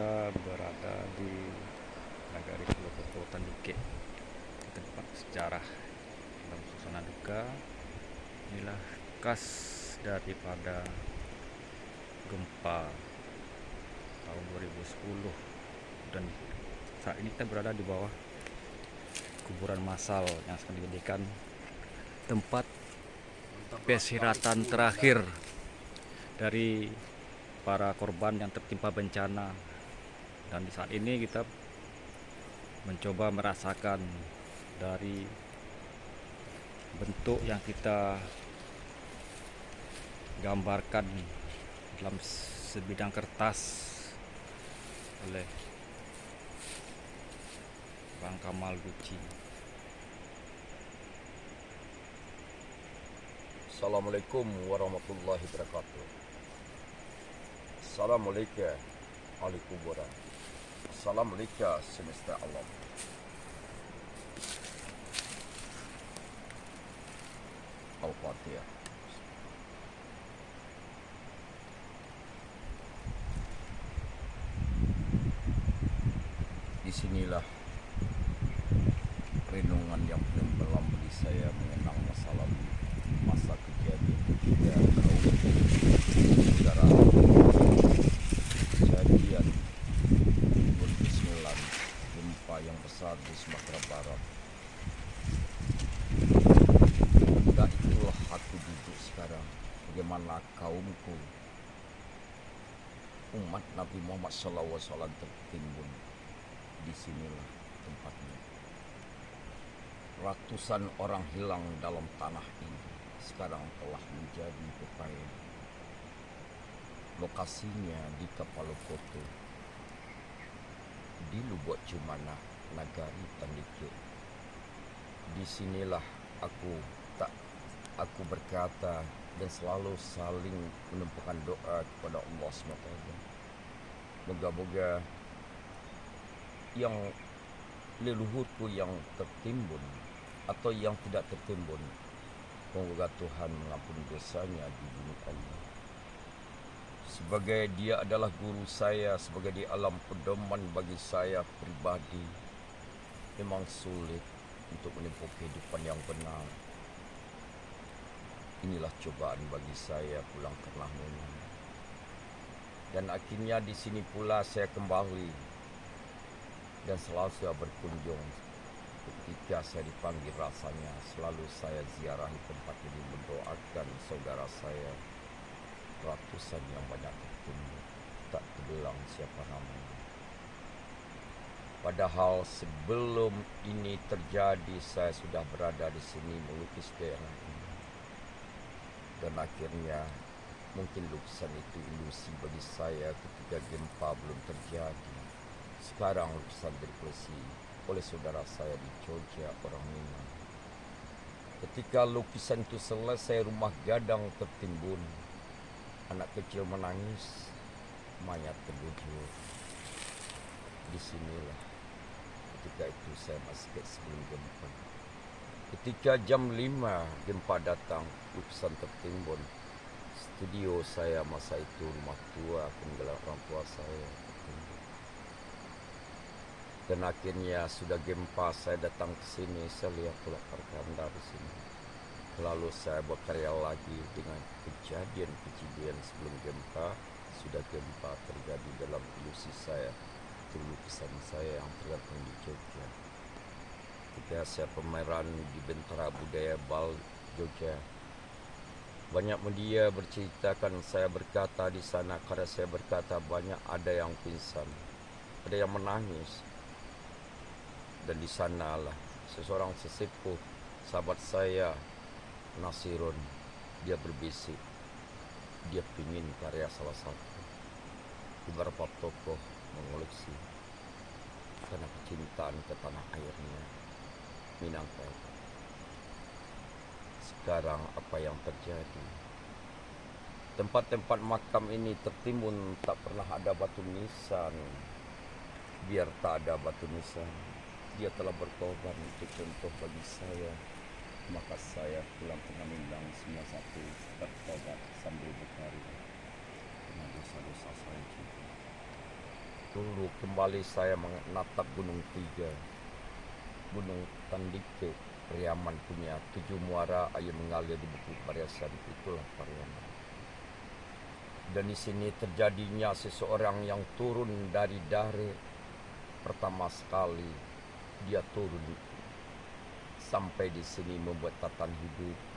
kita berada di Nagari Pulau Kopo Tanduke, tempat sejarah dalam suasana duka. Inilah khas daripada gempa tahun 2010, dan saat ini kita berada di bawah kuburan massal yang sedang dijadikan tempat peristirahatan terakhir dari para korban yang tertimpa bencana. Dan di saat ini kita mencoba merasakan dari bentuk yang kita gambarkan dalam sebidang kertas oleh Bang Kamal Guci. Assalamualaikum warahmatullahi wabarakatuh. Assalamualaikum ahli kuburan. Assalamualaikum semesta alam. Al-Fatihah. Disinilah renungan yang paling dalam bagi saya mengenang masa lalu, masa kejadian ketika kaum saudara kejadian 2009 gempa yang besar di Sumatera Barat. Dan itulah aku duduk sekarang, bagaimana kaumku umat Nabi Muhammad SAW tertimbun. Disinilah tempatnya. Ratusan orang hilang dalam tanah ini sekarang telah menjadi pepaya. Lokasinya di Kapalo Koto, di Lubuk Cumana, Nagari Tanduke. Disinilah aku berkata dan selalu saling menumpukan doa kepada Allah SWT. Moga-moga yang leluhurku yang tertimbun atau yang tidak tertimbun, semoga Tuhan mengampuni dosanya di bumi Allah. Sebagai dia adalah guru saya, sebagai dia alam pedoman bagi saya pribadi, memang sulit untuk menempuh kehidupan yang benar. Inilah cobaan bagi saya pulang ke Lamongan. Dan akhirnya di sini pula saya kembali dan selalu saya berkunjung. Ketika saya dipanggil rasanya selalu saya ziarahi tempat ini, mendoakan saudara saya ratusan yang banyak tertimbun, tak terbilang siapa namanya. Padahal sebelum ini terjadi saya sudah berada di sini melukis daerah ini. Dan akhirnya mungkin lukisan itu ilusi bagi saya ketika gempa belum terjadi. Sekarang lukisan berkoleksi oleh saudara saya di Jogja, orang Minang. Ketika lukisan itu selesai, rumah gadang tertimbun. Anak kecil menangis, mayat terbujur. Disinilah ketika itu saya masih sebelum gempa. Ketika jam 5 gempa datang, lukisan tertimbun. Studio saya masa itu, rumah tua, peninggalan orang tua saya tertimbun. Dan akhirnya sudah gempa, saya datang ke sini, saya lihat pula perkanda di sini. Lalu saya berkarya lagi dengan kejadian sebelum gempa. Sudah gempa terjadi dalam ilusi saya, itu lukisan saya yang tergantung di Jogja. Ketika saya pameran di Bentara Budaya Bal Jogja, banyak media berceritakan saya berkata di sana, karena saya berkata banyak ada yang pingsan, ada yang menangis. Dan di sanalah seseorang sesepuh sahabat saya, Nasirun, dia berbisik, dia pingin karya salah satu beberapa tokoh mengoleksi karena kecintaan ke tanah airnya, Minangkabau. Sekarang apa yang terjadi? Tempat-tempat makam ini tertimbun, tak pernah ada batu nisan. Biar tak ada batu nisan, dia telah berkorban untuk contoh bagi saya. Maka saya pulang ke Minang 91 bertobat sambil berkarya dengan dosa-dosa saya juga. Dulu kembali saya menatap Gunung Tiga, Gunung Tandike, Pariaman punya 7 muara air mengalir di Bukit Bariasan, itulah Pariaman. Dan di sini terjadinya seseorang yang turun dari dare pertama sekali. Dia turun sampai di sini membuat tatan hidup.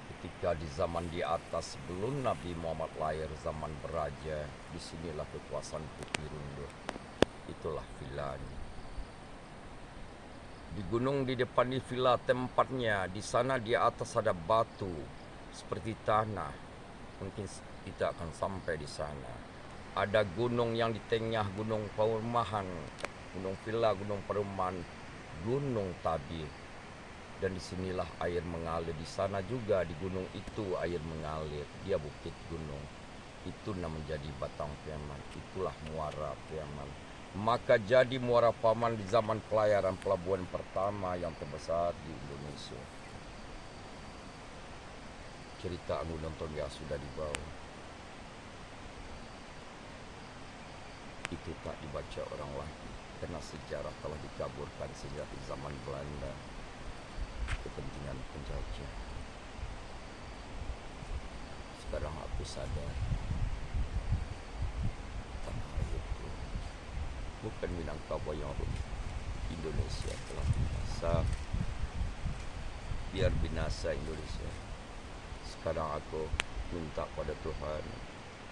Ketika di zaman di atas sebelum Nabi Muhammad lahir, zaman beraja, disinilah kekuasaan Putih Runduh. Itulah vilanya. Di gunung di depan di villa tempatnya, di sana di atas ada batu seperti tanah. Mungkin kita akan sampai di sana. Ada gunung yang di tengah, gunung perumahan, gunung villa, gunung perumahan, gunung Tabir. Dan disinilah air mengalir. Di sana juga di gunung itu air mengalir. Dia bukit gunung. Itu menjadi batang Piaman. Itulah muara Piaman. Maka jadi muara Piaman di zaman pelayaran pelabuhan pertama yang terbesar di Indonesia. Cerita Gunung Tongga sudah dibawa. Itu tak dibaca orang lagi. Karena sejarah telah dikaburkan sejak di zaman Belanda. Kepentingan penjajah. Sekarang aku sadar tanah airku bukan Minangkabau yang Indonesia telah binasa. Biar binasa Indonesia. Sekarang aku minta pada Tuhan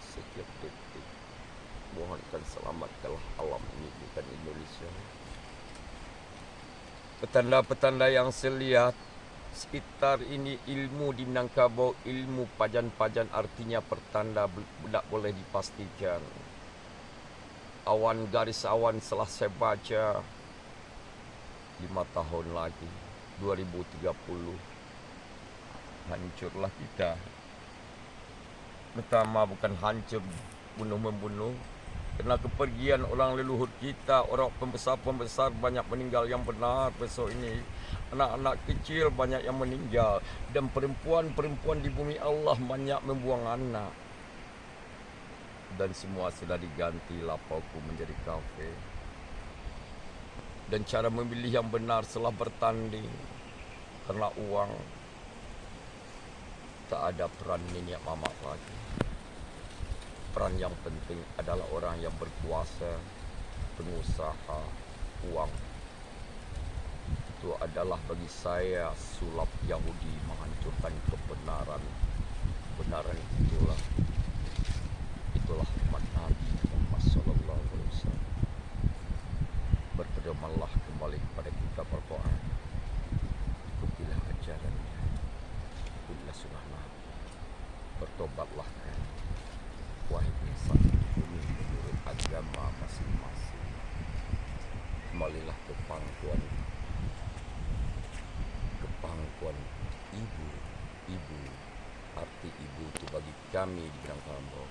setiap detik, mohonkan selamatkanlah alam ini, bukan Indonesia. Petanda-petanda yang saya lihat sekitar ini, ilmu di Minangkabau, ilmu pajan-pajan, artinya pertanda tidak boleh dipastikan. Awan, garis awan setelah saya baca 5 tahun lagi 2030 hancurlah kita. Pertama bukan hancur bunuh-membunuh, karena kepergian orang leluhur kita, orang pembesar-pembesar banyak meninggal yang benar besok ini. Anak-anak kecil banyak yang meninggal. Dan perempuan-perempuan di bumi Allah banyak membuang anak. Dan semua sudah diganti lapauku menjadi kafe. Dan cara memilih yang benar setelah bertanding karena uang, tak ada peran nenek mama lagi. Peran yang penting adalah orang yang berkuasa, pengusaha, uang. Itu adalah bagi saya sulap Yahudi menghancurkan kebenaran. Kebenaran itulah umat Nabi Muhammad SAW. Berpedomanlah kembali kepada kitab Al-Quran. Ikutilah ajarannya. Ikutilah sunnah Nabi. Bertobatlah kan. Wahai insan, bumi menurut agama masing-masing. Kembalilah ke pangkuan ibu. Arti ibu itu bagi kami di Minangkabau,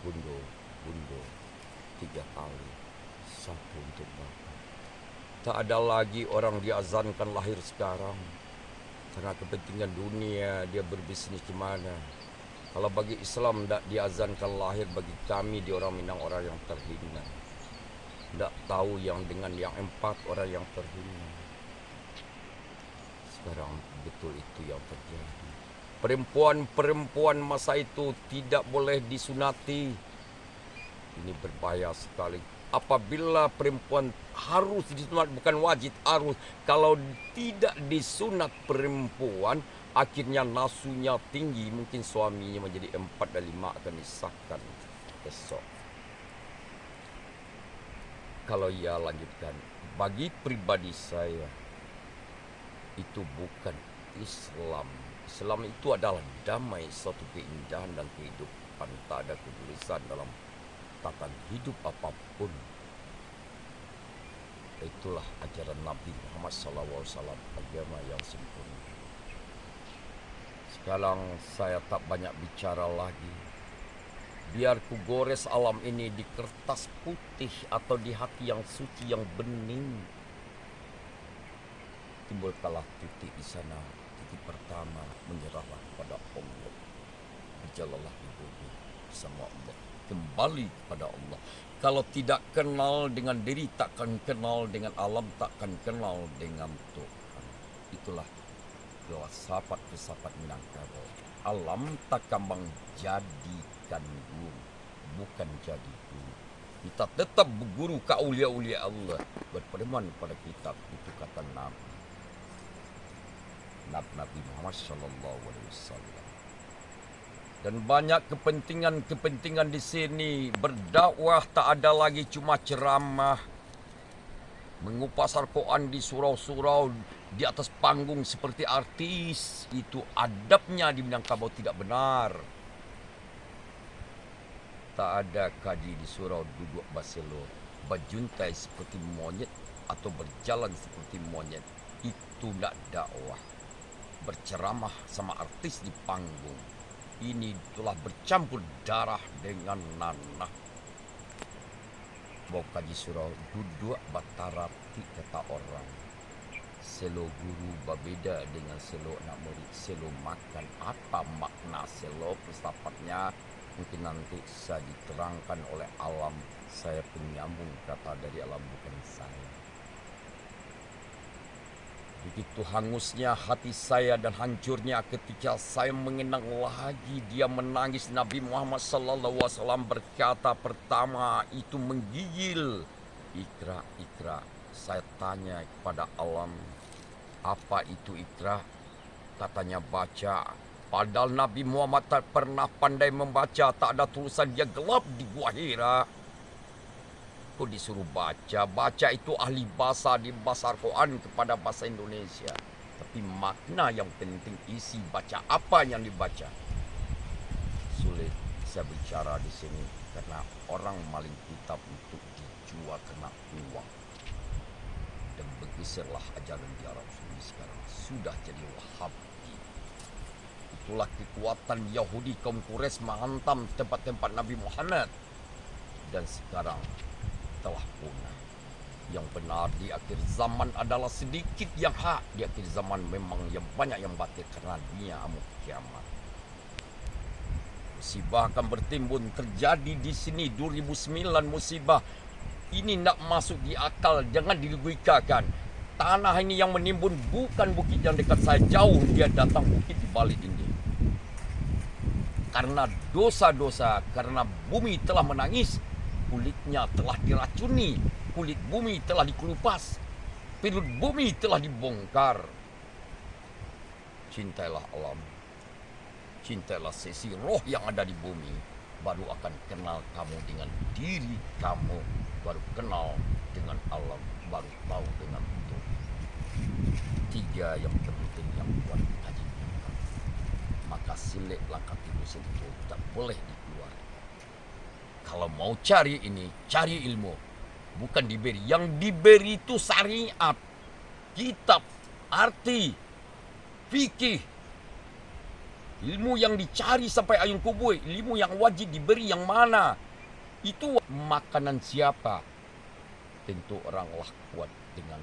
bundo 3 kali, 1 untuk bapak. Tak ada lagi orang diazankan lahir sekarang karena kepentingan dunia, dia berbisnis di mana. Kalau bagi Islam tidak diazankan lahir, bagi kami di orang Minang orang yang terhina. Tidak tahu yang dengan yang 4 orang yang terhina. Sekarang betul itu yang terjadi. Perempuan-perempuan masa itu tidak boleh disunati. Ini berbahaya sekali. Apabila perempuan harus disunat, bukan wajib, harus. Kalau tidak disunat perempuan, akhirnya nafsunya tinggi, mungkin suaminya menjadi 4 dan 5 akan disahkan besok. Kalau ia lanjutkan, bagi pribadi saya, itu bukan Islam. Islam itu adalah damai, suatu keindahan dan kehidupan. Tak ada kegelisaan dalam tatan hidup apapun. Itulah ajaran Nabi Muhammad SAW, agama yang sempurna. Sekarang saya tak banyak bicara lagi. Biar ku gores alam ini di kertas putih atau di hati yang suci, yang bening. Timbulkanlah titik di sana. Titik pertama, menyerahlah kepada Allah. Berjalanlah di bumi bersama Allah. kembali kepada Allah. Kalau tidak kenal dengan diri, takkan kenal dengan alam, takkan kenal dengan Tuhan. Itulah filsafat Minangkabau. Alam tak kambang jadikan guru, bukan jadi guru. Kita tetap berguru ke aulia-aulia Allah, berpedoman pada kitab. Itu kata Nabi Muhammad sallallahu alaihi wasallam. Dan banyak kepentingan di sini. Berdakwah tak ada lagi cuma ceramah, mengupas Al-Quran di surau-surau, di atas panggung seperti artis. Itu adabnya di Minangkabau tidak benar. Tak ada kaji di surau duduk baselo, berjuntai seperti monyet atau berjalan seperti monyet. Itu tidak dakwah. Berceramah sama artis di panggung, ini telah bercampur darah dengan nanah. Bawa kaji surau duduk batarati kata orang. Selo guru berbeda dengan selo anak murid. Selo makan, apa makna selo filsafatnya? Mungkin nanti bisa diterangkan oleh alam. Saya penyambung kata dari alam, bukan saya. Begitu hangusnya hati saya dan hancurnya ketika saya mengenang lagi dia menangis. Nabi Muhammad SAW berkata pertama itu menggigil. Ikra, ikra. Saya tanya kepada alam, apa itu ikra? Katanya baca. Padahal Nabi Muhammad tak pernah pandai membaca, tak ada tulisan, dia gelap di Gua Hira. Kok disuruh baca? Baca itu ahli bahasa di bahasa Al-Quran kepada bahasa Indonesia. Tapi makna yang penting, isi baca apa yang dibaca. Sulit saya bicara di sini karena orang maling kitab untuk dijual kena uang. Dan bergeserlah ajaran di Arab Saudi sekarang. Sudah jadi Wahabi. Itulah kekuatan Yahudi kaum Quraisy menghantam tempat-tempat Nabi Muhammad. Dan sekarang telah punah. Yang benar di akhir zaman adalah sedikit yang hak. Di akhir zaman memang yang banyak yang batil karena dunia amuk kiamat. Musibah akan bertimbun, terjadi di sini 2009 musibah. Ini nak masuk di akal, jangan dilogikakan. Tanah ini yang menimbun bukan bukit yang dekat saya, jauh dia datang bukit di balik ini. Karena dosa-dosa, karena bumi telah menangis, kulitnya telah diracuni, kulit bumi telah dikelupas, perut bumi telah dibongkar. Cintailah alam, cintailah sisi roh yang ada di bumi, baru akan kenal kamu dengan diri kamu, baru kenal dengan alam, baru tahu dengan itu. 3 yang penting yang buat kaji. Maka silik langkah itu sentuh, tak boleh dikeluar. Kalau mau cari ini, cari ilmu, bukan diberi. Yang diberi itu syariat, kitab, arti, fikih. Ilmu yang dicari sampai ayun kubui, ilmu yang wajib diberi yang mana? Itu makanan siapa? Tentu oranglah kuat dengan